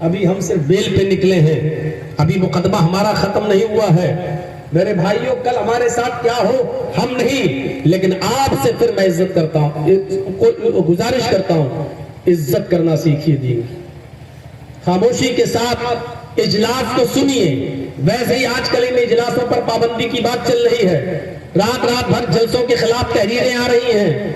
ابھی ہم صرف بیل پہ نکلے ہیں، ابھی مقدمہ ہمارا ختم نہیں ہوا ہے میرے بھائیوں. کل ہمارے ساتھ کیا ہو ہم نہیں، لیکن آپ سے پھر میں عزت کرتا ہوں، گزارش کرتا ہوں عزت کرنا سیکھیے دین کی. خاموشی کے ساتھ اجلاس کو سنیے. ویسے ہی آج کل ان اجلاسوں پر پابندی کی بات چل رہی ہے، رات بھر جلسوں کے خلاف تحریریں آ رہی ہیں،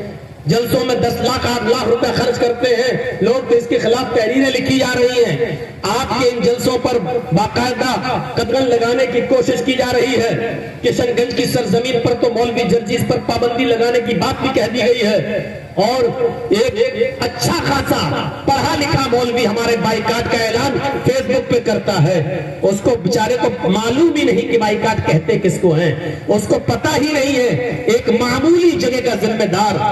جلسوں میں 10 لاکھ 8 لاکھ روپے خرچ کرتے ہیں لوگ، تو اس کے خلاف تحریریں لکھی جا رہی ہیں. آپ کے ان جلسوں پر باقاعدہ قدغن لگانے کی کوشش کی جا رہی ہے. کشن گنج کی سرزمین پر تو مولوی جرجیز پر پابندی لگانے کی بات بھی کہہ دی گئی ہے، اور ایک اچھا خاصا پڑھا لکھا مولوی ہمارے بائیکاٹ کا اعلان فیس بک پہ کرتا ہے. اس کو بیچارے کو معلوم ہی نہیں کہ بائیکاٹ کہتے کس کو ہیں، اس کو پتہ ہی نہیں ہے. ایک معمولی جگہ کا ذمہ دار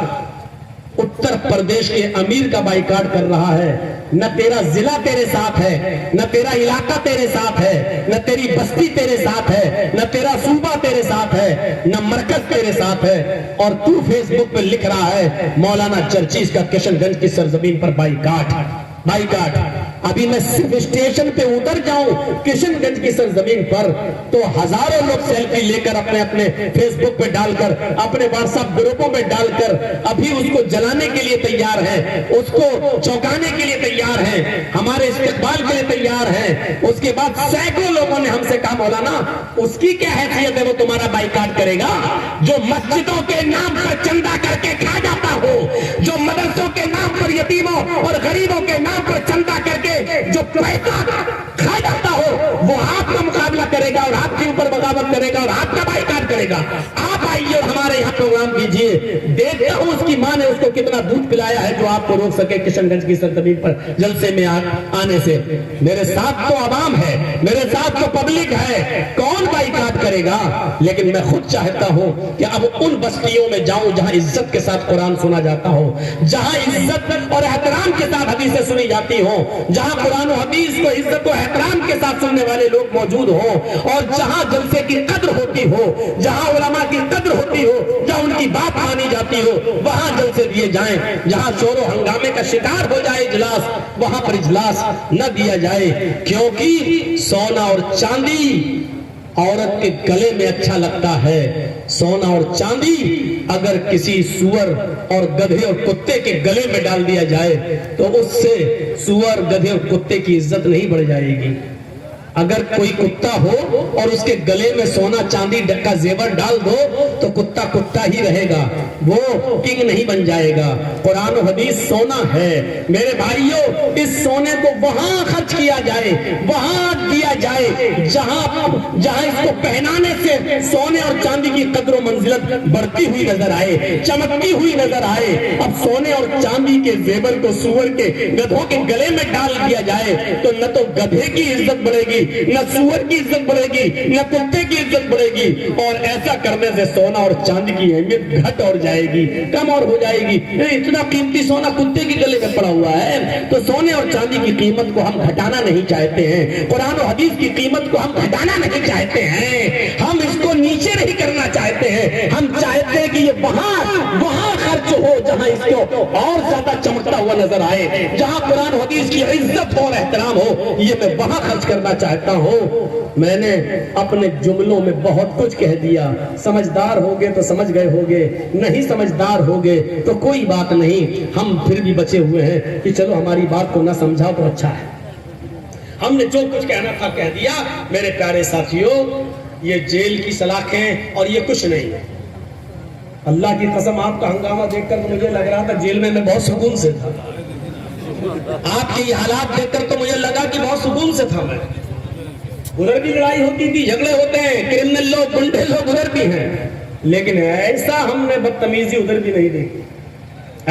اتر پردیش کے امیر کا بائیکاٹ کر رہا ہے. نہ تیرا ضلع تیرے ساتھ ہے، نہ تیرا علاقہ تیرے ساتھ ہے، نہ تیری بستی تیرے ساتھ ہے، نہ تیرا صوبہ تیرے ساتھ ہے، نہ مرکز تیرے ساتھ ہے، اور تو فیس بک پہ لکھ رہا ہے مولانا جرجیز کا کشن گنج کی سرزمین پر بائیکاٹ. ابھی میں صرف اسٹیشن پہ اتر جاؤں کشن گنج کی سرزمین پر تو ہزاروں لوگ سیلفی لے کر اپنے فیس بک پہ ڈال کر، اپنے واٹس ایپ گروپوں میں ڈال کر ابھی اس کو جلانے کے لیے تیار ہیں، اس کو چونکانے کے لیے تیار ہیں، ہمارے استقبال کے لیے تیار ہیں. اس کے بعد سینکڑوں لوگوں نے ہم سے کہا مولانا اس کی کیا حیثیت ہے وہ تمہارا بائیکاٹ کرے گا؟ جو مسجدوں کے نام پر چندہ کر کے کھا جاتا ہو، جو مدرسوں کے نام پر یتیموں اور غریبوں کے نام پر چندہ کر کے جو پیسہ کھا جاتا ہو، وہ آپ کا مقابلہ کرے گا اور آپ کے اوپر بغاوت کرے گا اور آپ کا بائیکاٹ کرے گا. آپ آئیے اور ہمارے یہاں پروگرام کیجیے، دیکھتا ہوں اس کی ماں نے اس کو کتنا دودھ پلایا ہے جو آپ کو روک سکے کشن گنج کی سرزمین پر جلسے میں آنے سے. میرے ساتھ تو عوام ہے، میرے ساتھ تو پبلک ہے، کون بائیکاٹ کرے گا؟ لیکن میں خود چاہتا ہوں کہ اب ان بستیوں میں جاؤں جہاں عزت کے ساتھ قرآن سنا جاتا ہو، جہاں عزت اور احترام کے ساتھ حدیثیں سنی جاتی ہوں، جہاں قرآن و حدیث کو عزت و احترام کے ساتھ سننے والے لوگ موجود ہوں، اور جہاں جلسے کی قدر ہوتی ہو، جہاں علماء کی قدر ہوتی ہو، جہاں ان کی بات مانی جاتی ہو، وہاں جلسے دیے جائیں. جہاں شور و ہنگامے کا شکار ہو جائے اجلاس، وہاں پر اجلاس نہ دیا جائے، کیونکہ سونا اور چاندی عورت کے گلے میں اچھا لگتا ہے. سونا اور چاندی اگر کسی سور اور گدھے اور کتے کے گلے میں ڈال دیا جائے تو اس سے سور گدھے اور کتے کی عزت نہیں بڑھ جائے گی. اگر کوئی کتا ہو اور اس کے گلے میں سونا چاندی کا زیور ڈال دو تو کتا کتا ہی رہے گا، وہ کنگ نہیں بن جائے گا. قرآن و حدیث سونا ہے میرے بھائیوں، اس سونے کو وہاں خرچ کیا جائے، وہاں دیا جائے جہاں اس کو پہنانے سے سونے اور چاندی کی قدر و منزلت بڑھتی ہوئی نظر آئے، چمکتی ہوئی نظر آئے. اب سونے اور چاندی کے زیور کو سور کے گدھوں کے گلے میں ڈال دیا جائے تو نہ تو گدھے کی عزت بڑھے گی، نہ سور کی عزت بڑھے گی، نہ کتے کی عزت بڑھے گی. اور ایسا کرنے سے سونا اور چاندی کی اہمیت گھٹ اور جائے گی، کم اور ہو جائے گی. اتنا قیمتی سونا کتے کے گلے میں پڑا ہوا ہے تو سونے اور چاندی کی قیمت کو ہم گھٹانا نہیں چاہتے ہیں، قرآن و حدیث کی قیمت کو ہم گھٹانا نہیں چاہتے ہیں، ہم اس کو نیچے نہیں کرنا چاہتے ہیں. ہم چاہتے ہیں کہ یہ وہاں خرچ ہو جہاں اس کو اور زیادہ چمکتا ہوا نظر آئے، جہاں قرآن و حدیث کی عزت اور احترام ہو، یہ میں وہاں خرچ کرنا چاہتا ہوں. میں نے اپنے جملوں میں بہت کچھ کہہ دیا، سمجھدار ہوگے تو سمجھ گئے ہوگے، نہیں سمجھدار ہوگے تو کوئی بات نہیں، ہم پھر بھی بچے ہوئے ہیں کہ چلو ہماری بات کو نہ سمجھا تو اچھا ہے. ہم نے جو کچھ کہنا تھا کہہ دیا. میرے پیارے ساتھیوں، یہ جیل کی سلاخیں اور یہ کچھ نہیں. اللہ کی قسم آپ کا ہنگامہ دیکھ کر تو مجھے لگ رہا تھا جیل میں بہت سکون سے تھا. آپ کے یہ حالات دیکھ کر تو مجھے لگا کہ بہت سکون سے تھا. میں ادھر بھی لڑائی ہوتی تھی، جھگڑے ہوتے ہیں، کرمنل لوگ گنڈے لوگ ادھر بھی ہیں، لیکن ایسا ہم نے بدتمیزی ادھر بھی نہیں دیکھی،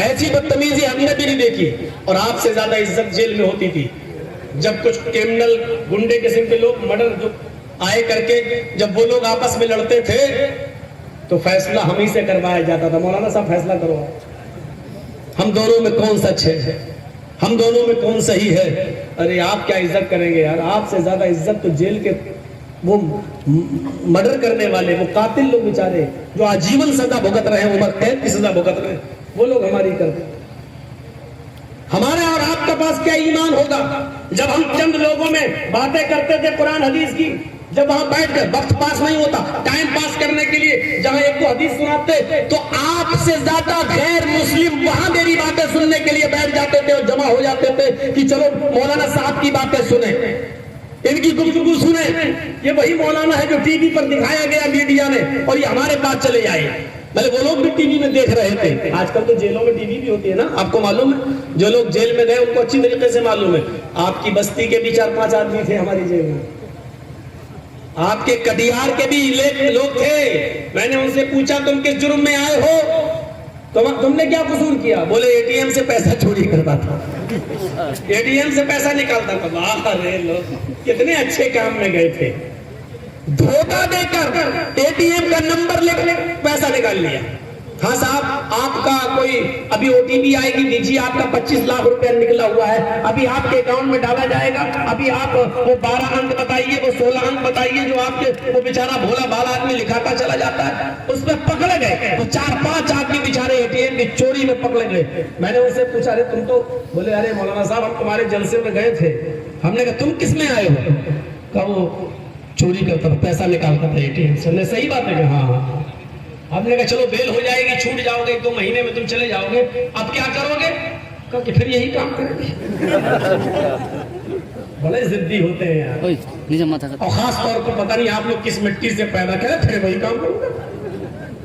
ایسی بدتمیزی ہم نے بھی نہیں دیکھی. اور آپ سے زیادہ عزت جیل میں ہوتی تھی. جب کچھ کرمنل گنڈے قسم کے لوگ مرڈر جو آئے کر کے جب وہ لوگ آپس میں لڑتے تھے تو فیصلہ ہم ہی سے کروایا جاتا تھا. مولانا صاحب فیصلہ کرو، ہم دونوں میں کون سچ ہے، ہم دونوں میں کون صحیح ہے. ارے آپ کیا عزت کریں گے یار، آپ سے زیادہ عزت تو جیل کے وہ مرڈر کرنے والے، وہ قاتل لوگ بیچارے جو آجیون سزا بھگت رہے ہیں، عمر قید کی سزا بھگت رہے ہیں، وہ لوگ ہماری کرتے. ہمارے اور آپ کے پاس کیا ایمان ہوگا جب ہم چند لوگوں میں باتیں کرتے تھے قرآن حدیث کی، جب وہاں بیٹھ کر وقت پاس نہیں ہوتا، ٹائم پاس کرنے کے لیے جہاں ایک کو حدیث سناتے تو آپ سے زیادہ غیر مسلم وہاں میری باتیں سننے کے لیے بیٹھ جاتے تھے اور جمع ہو جاتے تھے کہ چلو مولانا صاحب کی باتیں سنیں، ان کی گفتگو سنیں، یہ وہی مولانا ہے جو ٹی وی پر دکھایا گیا میڈیا نے اور یہ ہمارے پاس چلے آئے۔ بھلے وہ لوگ بھی ٹی وی میں دیکھ رہے تھے، آج کل تو جیلوں میں ٹی وی بھی ہوتی ہے نا، آپ کو معلوم ہے، جو لوگ جیل میں گئے ان کو اچھی طریقے سے معلوم ہے۔ آپ کی بستی کے بھی 4-5 آدمی تھے ہماری جیل میں، آپ کے کٹیہار کے بھی لوگ تھے، میں نے ان سے پوچھا تم کس جرم میں آئے ہو، تم نے کیا قصور کیا؟ بولے اے ٹی ایم سے پیسہ چوری کرتا تھا، اے ٹی ایم سے پیسہ نکالتا تھا۔ واہ رے لوگ کتنے اچھے کام میں گئے تھے، دھوکہ دے کر اے ٹی ایم کا نمبر لے کر پیسہ نکال لیا۔ ہاں صاحب آپ کا کوئی ابھی او ٹی پی آئے گی، دیجیے آپ کا 25 لاکھ روپے نکلا ہوا ہے، ابھی آپ کے اکاؤنٹ میں ڈالا جائے گا، ابھی آپ وہ 12 انک بتائیے، وہ 16 انک بتائیے جو آپ کے وہ بیچارہ بھولا بھالا آدمی لکھاتا چلا جاتا ہے، اس میں پکڑے گئے وہ 4-5 آدمی بیچارے اے ٹی ایم کی چوری میں پکڑے گئے۔ میں نے ان سے پوچھا ارے تم تو، بولے ارے مولانا صاحب ہم تمہارے جلسے میں گئے تھے۔ ہم نے کہا تم کس میں آئے ہو؟ کہا وہ چوری کرتا تھا، پیسہ نکالتا تھا اے ٹی ایم سے۔ نے صحیح بات ہے کہ ہاں ہاں۔ ہم نے کہا چلو بیل ہو جائے گی، چھوٹ جاؤ گے، 2 مہینے میں تم چلے جاؤ گے، اب کیا کرو گے؟ کہا کہ پھر یہی کام کریں گے۔ بڑے ضدی ہوتے ہیں یار، اور خاص طور پر پتہ نہیں آپ لوگ کس مٹی سے پیدا کرے، پھر وہی کام کروں گا۔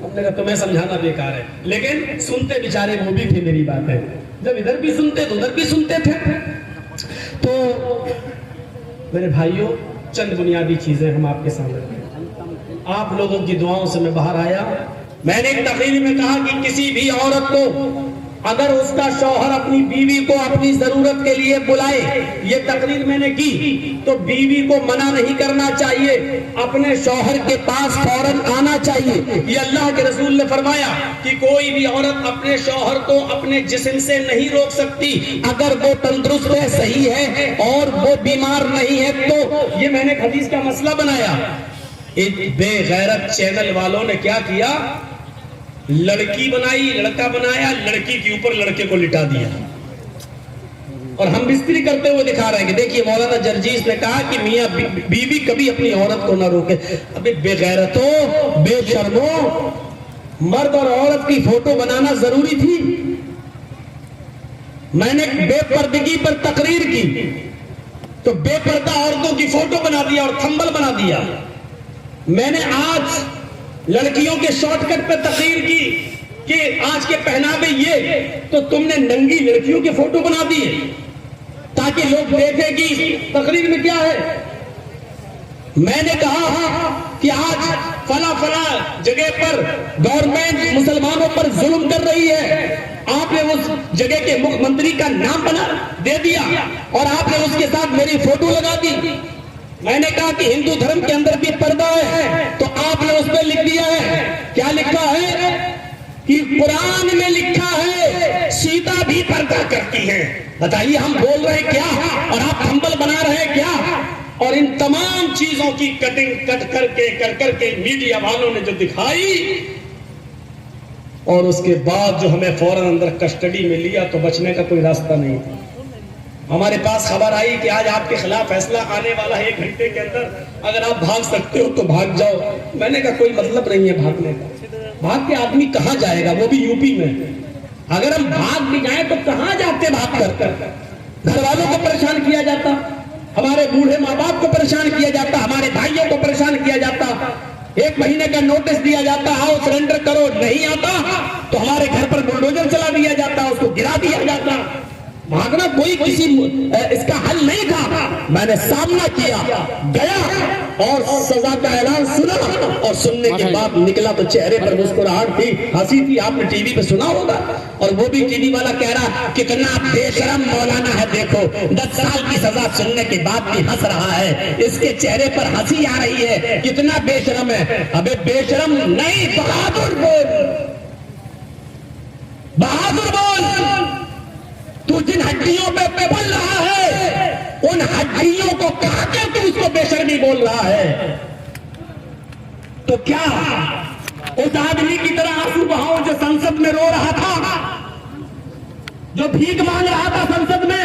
ہم نے کہا تمہیں سمجھانا بیکار ہے، لیکن سنتے بیچارے وہ بھی تھے میری باتیں، جب ادھر بھی سنتے تو ادھر بھی سنتے تھے۔ تو میرے بھائیوں چند بنیادی چیزیں ہم آپ کے سامنے رکھیں۔ آپ لوگوں کی دعاؤں سے میں باہر آیا۔ میں نے ایک تقریر میں کہا کہ کسی بھی عورت کو اگر اس کا شوہر اپنی بیوی کو اپنی ضرورت کے لیے بلائے، یہ تقریر میں نے کی، تو بیوی کو منع نہیں کرنا چاہیے، اپنے شوہر کے پاس فوراً آنا چاہیے۔ یہ اللہ کے رسول نے فرمایا کہ کوئی بھی عورت اپنے شوہر کو اپنے جسم سے نہیں روک سکتی، اگر وہ تندرست ہے، صحیح ہے اور وہ بیمار نہیں ہے تو۔ یہ میں نے حدیث کا مسئلہ بنایا۔ ایک بے غیرت چینل والوں نے کیا کیا، لڑکی بنائی، لڑکا بنایا، لڑکی کے اوپر لڑکے کو لٹا دیا، اور ہم بستری کرتے ہوئے دکھا رہے ہیں کہ دیکھیے مولانا جرجیس نے کہا کہ میاں بیوی کبھی اپنی عورت کو نہ روکے۔ ابھی بے غیرتوں، بے شرموں، مرد اور عورت کی فوٹو بنانا ضروری تھی؟ میں نے بے پردگی پر تقریر کی تو بے پردہ عورتوں کی فوٹو بنا دیا اور تھمبل بنا دیا۔ میں نے آج لڑکیوں کے شارٹ کٹ پہ تقریر کی کہ آج کے پہناوے یہ، تو تم نے ننگی لڑکیوں کے فوٹو بنا دیے تاکہ لوگ دیکھیں کہ تقریر میں کیا ہے۔ میں نے کہا کہ آج فلاں جگہ پر گورنمنٹ مسلمانوں پر ظلم کر رہی ہے، آپ نے اس جگہ کے مکھ منتری کا نام بنا دے دیا اور آپ نے اس کے ساتھ میری فوٹو لگا دی۔ میں نے کہا کہ ہندو دھرم کے اندر بھی پردہ ہے، تو آپ نے اس پہ لکھ دیا ہے، کیا لکھا ہے کہ قرآن میں لکھا ہے سیتا بھی پردہ کرتی ہے۔ بتائیے ہم بول رہے کیا اور آپ تھمبل بنا رہے کیا؟ اور ان تمام چیزوں کی کٹنگ کر کے میڈیا والوں نے جو دکھائی، اور اس کے بعد جو ہمیں فوراً اندر کسٹڈی میں لیا تو بچنے کا کوئی راستہ نہیں تھا۔ ہمارے پاس خبر آئی کہ آج آپ کے خلاف فیصلہ آنے والا ہے، 1 گھنٹے کے اندر اگر آپ بھاگ سکتے ہو تو بھاگ جاؤ۔ میں نے کہا کوئی مطلب نہیں ہے بھاگنے کا، بھاگ کے آدمی کہاں جائے گا، وہ بھی یوپی میں۔ اگر ہم بھاگ بھی جائیں تو کہاں جاتے بھاگ کر؟ گھر والوں کو پریشان کیا جاتا، ہمارے بوڑھے ماں باپ کو پریشان کیا جاتا، ہمارے بھائیوں کو پریشان کیا جاتا، 1 مہینے کا نوٹس دیا جاتا، آؤ سرنڈر کرو، نہیں آتا تو ہمارے گھر پر بلڈوزر چلا دیا جاتا، اس کو گرا دیا جاتا۔ بھاگنا کوئی کسی اس کا حل نہیں تھا۔ میں نے سامنا کیا، گیا اور سزا کا اعلان سنا، اور سننے کے بعد نکلا تو چہرے پر مسکراہٹ تھی، ہنسی تھی۔ آپ نے ٹی وی پہ سنا ہوگا، اور وہ بھی ٹی وی والا کہہ رہا کتنا بے شرم مولانا ہے، دیکھو 10 سال کی سزا سننے کے بعد بھی ہنس رہا ہے، اس کے چہرے پر ہنسی آ رہی ہے، کتنا بے شرم ہے۔ ابے بے شرم نہیں، بہادر بول، بہادر بول۔ تو جن ہڈیوں پہ پل رہا ہے ان ہڈیوں کو کہا کر تو اس کو بے شرمی بول رہا ہے، تو کیا اس آدمی کی طرح آنسو بہاؤ جو سنسد میں رو رہا تھا، جو بھیک مانگ رہا تھا سنسد میں،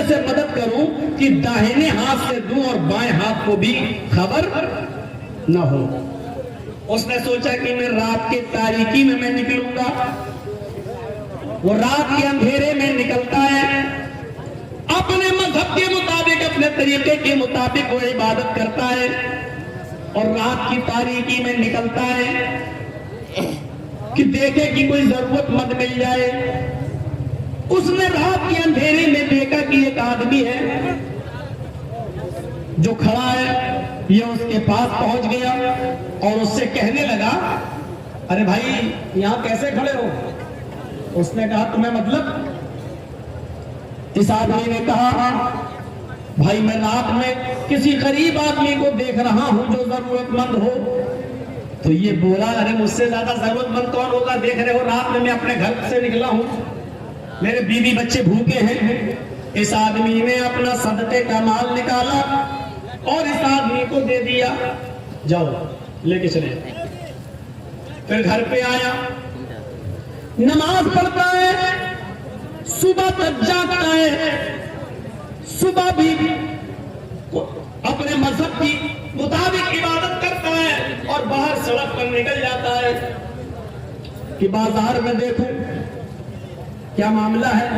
دوسرے سے مدد کروں کہ داہنے ہاتھ سے دوں اور بائیں ہاتھ کو بھی خبر نہ ہو۔ اس نے سوچا کہ میں رات کے تاریکی میں نکلوں گا۔ وہ رات کے اندھیرے میں نکلتا ہے، اپنے مذہب کے مطابق، اپنے طریقے کے مطابق وہ عبادت کرتا ہے، اور رات کی تاریکی میں نکلتا ہے کہ دیکھے کہ کوئی ضرورت مند مل جائے۔ اس نے رات کے اندھیرے میں دیکھا کہ ایک آدمی ہے جو کھڑا ہے، یہ اس کے پاس پہنچ گیا اور اس سے کہنے لگا، ارے بھائی یہاں کیسے کھڑے ہو؟ اس نے کہا تمہیں مطلب؟ اس آدمی نے کہا بھائی میں رات میں کسی غریب آدمی کو دیکھ رہا ہوں جو ضرورت مند ہو۔ تو یہ بولا ارے مجھ سے زیادہ ضرورت مند کون ہوگا؟ دیکھ رہے ہو رات میں اپنے گھر سے نکلا ہوں، میرے بیوی بچے بھوکے ہیں۔ اس آدمی نے اپنا صدقے کا مال نکالا اور اس آدمی کو دے دیا، جاؤ لے کے چلے۔ پھر گھر پہ آیا، نماز پڑھتا ہے، صبح تک جاگتا ہے، صبح بھی اپنے مذہب کی مطابق عبادت کرتا ہے اور باہر سڑک پر نکل جاتا ہے کہ بازار میں دیکھوں کیا معاملہ ہے۔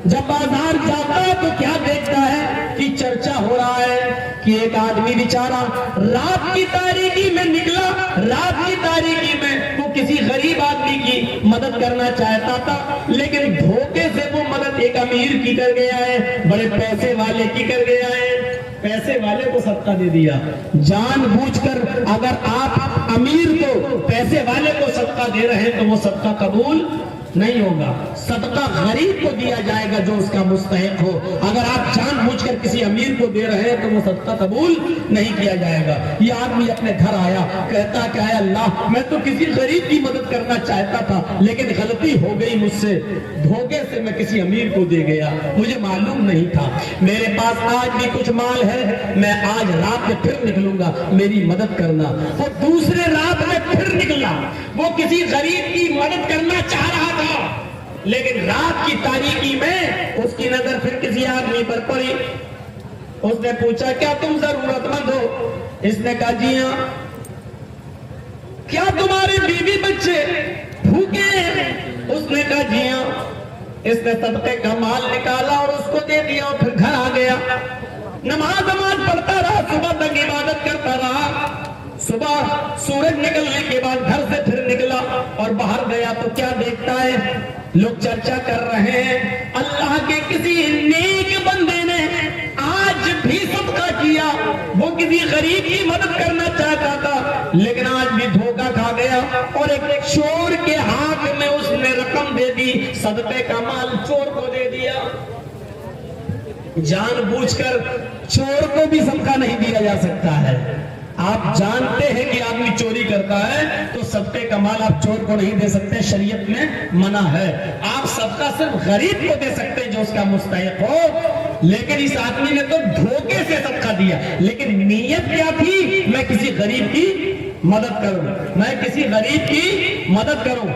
جب بازار جاتا ہے تو کیا دیکھتا ہے کہ چرچا ہو رہا ہے کہ ایک آدمی بیچارہ رات کی تاریکی میں نکلا، رات کی تاریکی میں وہ کسی غریب آدمی کی مدد کرنا چاہتا تھا، لیکن دھوکے سے وہ مدد ایک امیر کی کر گیا ہے، بڑے پیسے والے کی کر گیا ہے، پیسے والے کو صدقہ دے دیا۔ جان بوجھ کر اگر آپ امیر کو، پیسے والے کو صدقہ دے رہے ہیں تو وہ صدقہ قبول نہیں ہوگا۔ صدقہ غریب کو دیا جائے گا جو اس کا مستحق ہو۔ اگر آپ جان بوجھ کر کسی امیر کو دے رہے ہیں تو وہ صدقہ قبول نہیں کیا جائے گا۔ یہ آدمی اپنے گھر آیا، کہتا کہ اے اللہ میں تو کسی غریب کی مدد کرنا چاہتا تھا لیکن غلطی ہو گئی مجھ سے، دھوکے سے میں کسی امیر کو دے گیا، مجھے معلوم نہیں تھا۔ میرے پاس آج بھی کچھ مال ہے، میں آج رات میں پھر نکلوں گا، میری مدد کرنا۔ وہ دوسرے رات میں پھر نکلا، وہ کسی غریب کی مدد کرنا چاہ رہا تھا لیکن رات کی تاریکی میں اس کی نظر پھر کسی آدمی پر پڑی۔ اس نے پوچھا کیا تم ضرورت مند ہو؟ اس نے کہا جی ہاں۔ کیا تمہارے بیوی بچے بھوکے ہیں؟ اس نے کہا جی ہاں۔ اس نے صدقے کا مال نکالا اور اس کو دے دیا اور پھر گھر آ گیا، نماز پڑھتا رہا، صبح تک عبادت کرتا رہا۔ صبح سورج نکلنے کے بعد گھر سے پھر نکلا اور باہر گیا تو کیا دیکھتا ہے؟ لوگ چرچا کر رہے ہیں اللہ کے کسی نیک بندے نے آج بھی صدقہ کیا، وہ کسی غریب کی مدد کرنا چاہتا تھا لیکن آج بھی دھوکہ کھا گیا اور ایک چور کے ہاتھ میں اس نے رقم دے دی، صدقے کا مال چور کو دے دیا۔ جان بوجھ کر چور کو بھی صدقہ نہیں دیا جا سکتا ہے۔ آپ جانتے ہیں کہ آدمی چوری کرتا ہے تو صدقے کا مال آپ چور کو نہیں دے سکتے، شریعت میں منع ہے۔ آپ صدقہ صرف غریب کو دے سکتے جو اس کا مستحق ہو، لیکن اس آدمی نے تو دھوکے سے صدقہ دیا، لیکن نیت کیا تھی؟ میں کسی غریب کی مدد کروں، میں کسی غریب کی مدد کروں۔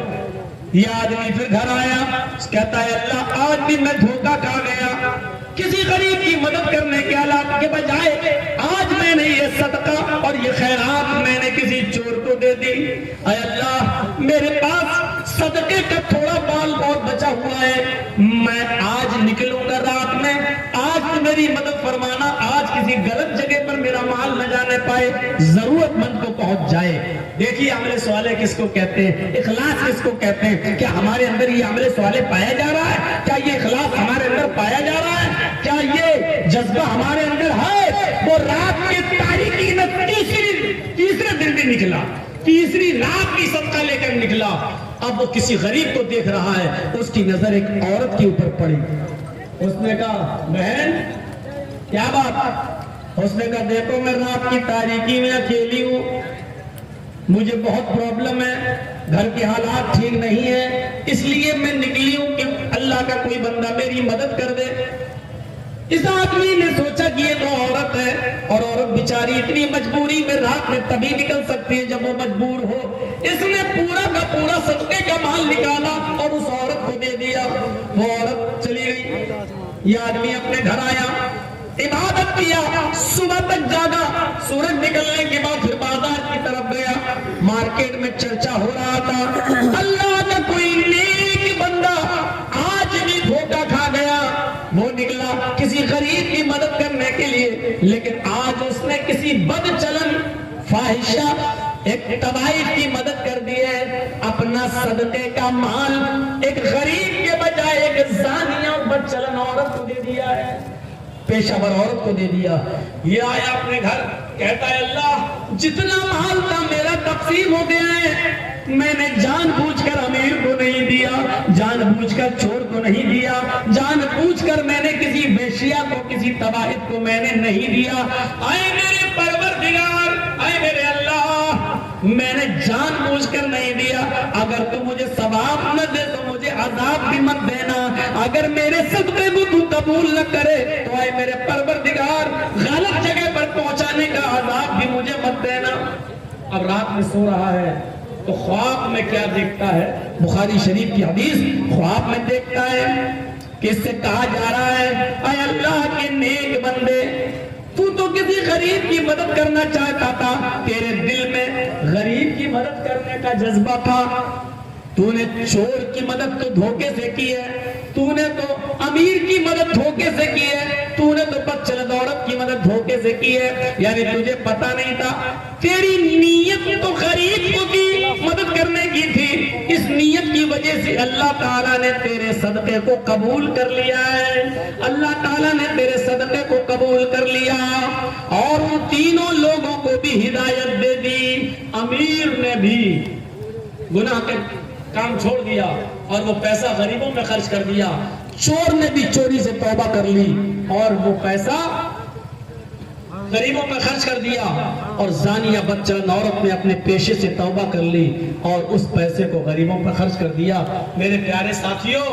یہ آدمی پھر گھر آیا، کہتا ہے اللہ آج بھی میں دھوکہ کھا گیا، کسی غریب کی مدد کرنے کے بجائے آج میں نے یہ صدقہ اور یہ خیرات میں نے کسی چور کو دے دی۔ اے اللہ میرے پاس صدقے کا تھوڑا مال بہت بچا ہوا ہے، میں آج نکلوں گا رات میں، آج تو میری مدد فرمانا، آج کسی غلط جگہ پر میرا مال نہ جانے پائے، ضرورت مند کو پہنچ جائے۔ دیکھیے عمل صالح کس کو کہتے ہیں، اخلاص کس کو کہتے ہیں؟ کیا ہمارے اندر یہ عمل صالح پایا جا رہا ہے؟ کیا یہ اخلاص ہمارے اندر پایا جا رہا ہے؟ کیا یہ جذبہ ہمارے اندر ہے؟ وہ رات کے تاریکی میں تیسرے دن بھی نکلا، تیسری رات کی صدقہ لے کر نکلا، اب وہ کسی غریب کو دیکھ رہا ہے، اس کی نظر ایک عورت کے اوپر پڑی۔ اس نے کہا بہن کیا بات؟ اس نے کہا دیکھو میں رات کی تاریکی میں اکیلی ہوں، مجھے بہت پرابلم ہے، گھر کے حالات ٹھیک نہیں ہے، اس لیے میں نکلی ہوں کہ اللہ کا کوئی بندہ میری مدد کر دے۔ اس آدمی نے سوچا کہ یہ تو عورت ہے اور عورت بیچاری اتنی مجبوری میں رات میں تبھی نکل سکتی ہے جب وہ مجبور ہو۔ اس نے پورا کا پورا صدقے کا مال نکالا اور اس عورت کو دے دیا۔ وہ عورت چلی گئی، یہ آدمی اپنے گھر آیا، عبادت کیا، صبح تک جاگا، سورج نکلنے کے بعد پھر بازار کی طرف گیا، مارکیٹ میں چرچا ہو رہا تھا اللہ کا کوئی نیک بندہ آج بھی دھوکا کھا گیا، وہ نکلا کسی غریب کی مدد کرنے کے لیے، لیکن آج اس نے کسی بد چلن فاحشہ ایک تباہی کی مدد کر دی ہے، اپنا صدقے کا مال ایک غریب کے بجائے ایک زانیہ اور بد چلن عورت کو دے دیا ہے، پیشہ ور عورت کو دے دیا۔ یہ آیا اپنے گھر، کہتا ہے اللہ جتنا مال تھا میرا تقسیم ہو گیا ہے، میں نے جان بوجھ کر امیر کو نہیں دیا، جان بوجھ کر چور کو نہیں دیا، جان بوجھ کر میں نے کسی ویشیا کو، کسی تباہت کو میں نے نہیں دیا، اے میرے پروردگار، اے میرے اللہ، میں نے جان بوجھ کر نہیں دیا، اگر تو مجھے ثواب نہ دے تو مجھے عذاب بھی مت دینا، اگر میرے صدقے کو تو قبول نہ کرے تو اے میرے پروردگار غلط جگہ پر پہنچانے کا عذاب بھی مجھے مت دینا۔ اب رات میں سو رہا ہے تو خواب میں کیا دیکھتا ہے؟ بخاری شریف کی حدیث، خواب میں دیکھتا ہے کہ اس سے کہا جا رہا ہے اے اللہ کے نیک بندے، تو کسی غریب کی مدد کرنا چاہتا تھا، تیرے دل میں غریب کی مدد کرنے کا جذبہ تھا، تو نے چور کی مدد تو دھوکے سے کی ہے، تو نے تو امیر کی مدد دھوکے سے کی ہے، تو نے تو بد چلن عورت کی مدد دھوکے سے کی ہے، یعنی تجھے پتا نہیں تھا تیری نیت تو غریب کو کی مدد کرنے کی تھی، اس نیت کی وجہ سے اللہ تعالیٰ نے تیرے صدقے کو قبول کر لیا ہے، اللہ تعالیٰ نے تیرے صدقے کو قبول کر لیا، اور ان تینوں لوگوں کو بھی ہدایت دے دی، امیر نے بھی گناہ کے کام چھوڑ دیا اور وہ پیسہ غریبوں میں خرچ کر دیا، چور نے بھی چوری سے توبہ کر لی اور وہ پیسہ غریبوں میں خرچ کر دیا، اور زانیہ بد چلن عورت نے اپنے پیشے سے توبہ کر لی اور اس پیسے کو غریبوں پر خرچ کر دیا۔ میرے پیارے ساتھیوں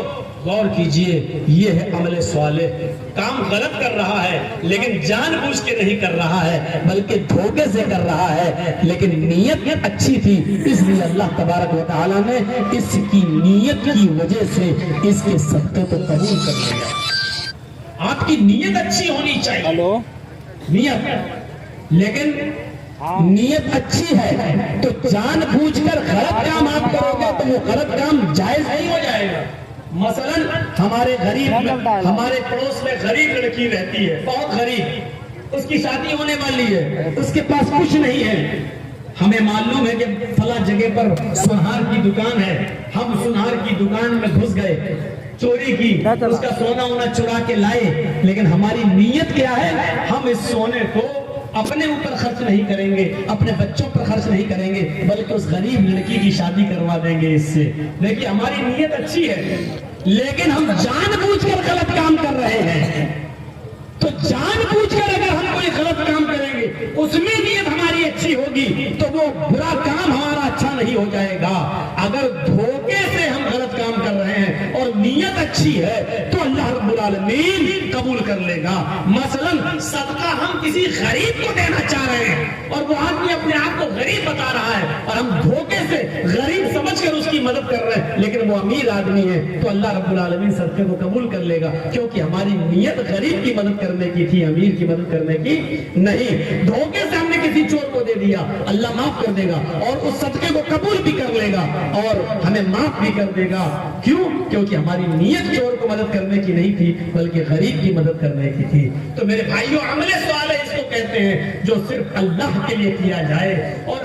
غور کیجئے، یہ ہے عمل صالح، کام غلط کر رہا ہے لیکن جان بوجھ کے نہیں کر رہا ہے بلکہ دھوکے سے کر رہا ہے، لیکن نیت اچھی تھی، اس لیے اللہ تبارک و تعالیٰ نے اس کی نیت کی وجہ سے اس کے صدقے کو قبول کر لیا۔ آپ کی نیت اچھی ہونی چاہیے، نیت، لیکن نیت اچھی ہے تو جان بوجھ کر غلط کام آپ کرو گے تو وہ غلط کام جائز نہیں ہو جائے گا۔ مثلا ہمارے ہمارے پڑوس میں غریب لڑکی رہتی ہے، بہت غریب، اس کی شادی ہونے والی ہے، اس کے پاس کچھ نہیں ہے، ہمیں معلوم ہے کہ فلاں جگہ پر سونار کی دکان ہے، ہم سونار کی دکان میں گھس گئے، چوری کی، اس کا سونا ہونا چرا کے لائے، لیکن ہماری نیت کیا ہے؟ ہم اس سونے کو اپنے اوپر خرچ نہیں کریں گے، اپنے بچوں پر خرچ نہیں کریں گے، بلکہ اس غریب لڑکی کی شادی کروا دیں گے اس سے۔ دیکھیے ہماری نیت اچھی ہے لیکن ہم جان بوجھ کر غلط کام کر رہے ہیں، تو جان بوجھ کر اگر ہم کوئی غلط کام کریں گے اس میں نیت ہماری اچھی ہوگی تو وہ برا کام ہمارا اچھا نہیں ہو جائے گا۔ اگر دھوکے سے ہم غلط کام کر رہے ہیں اور نیت اچھی ہے تو اللہ رب العالمین قبول کر لے گا۔ مثلا صدقہ ہم کسی غریب کو دینا چاہ رہے ہیں اور وہ آدمی اپنے آپ کو غریب بتا رہا ہے اور ہم دھوکے سے غریب سمجھ کر اس کی مدد کر رہے ہیں لیکن وہ امیر آدمی ہے تو اللہ رب العالمین صدقے کو قبول کر لے گا، کیونکہ ہماری نیت غریب کی مدد کرنے کی تھی، امیر کی مدد کرنے کی نہیں۔ دھوکے سے ہم نے کسی چور کو دے دیا، اللہ معاف کر دے گا اور اس صدقے کو قبول بھی کر لے گا اور ہمیں معاف بھی کر دے گا۔ کیوں؟ کیونکہ ہماری نیت چور کو مدد کرنے کی نہیں تھی بلکہ غریب کی مدد کرنے کی تھی۔ تو میرے بھائیوں عمل صالح اس کو کہتے ہیں جو صرف اللہ کے لیے کیا جائے اور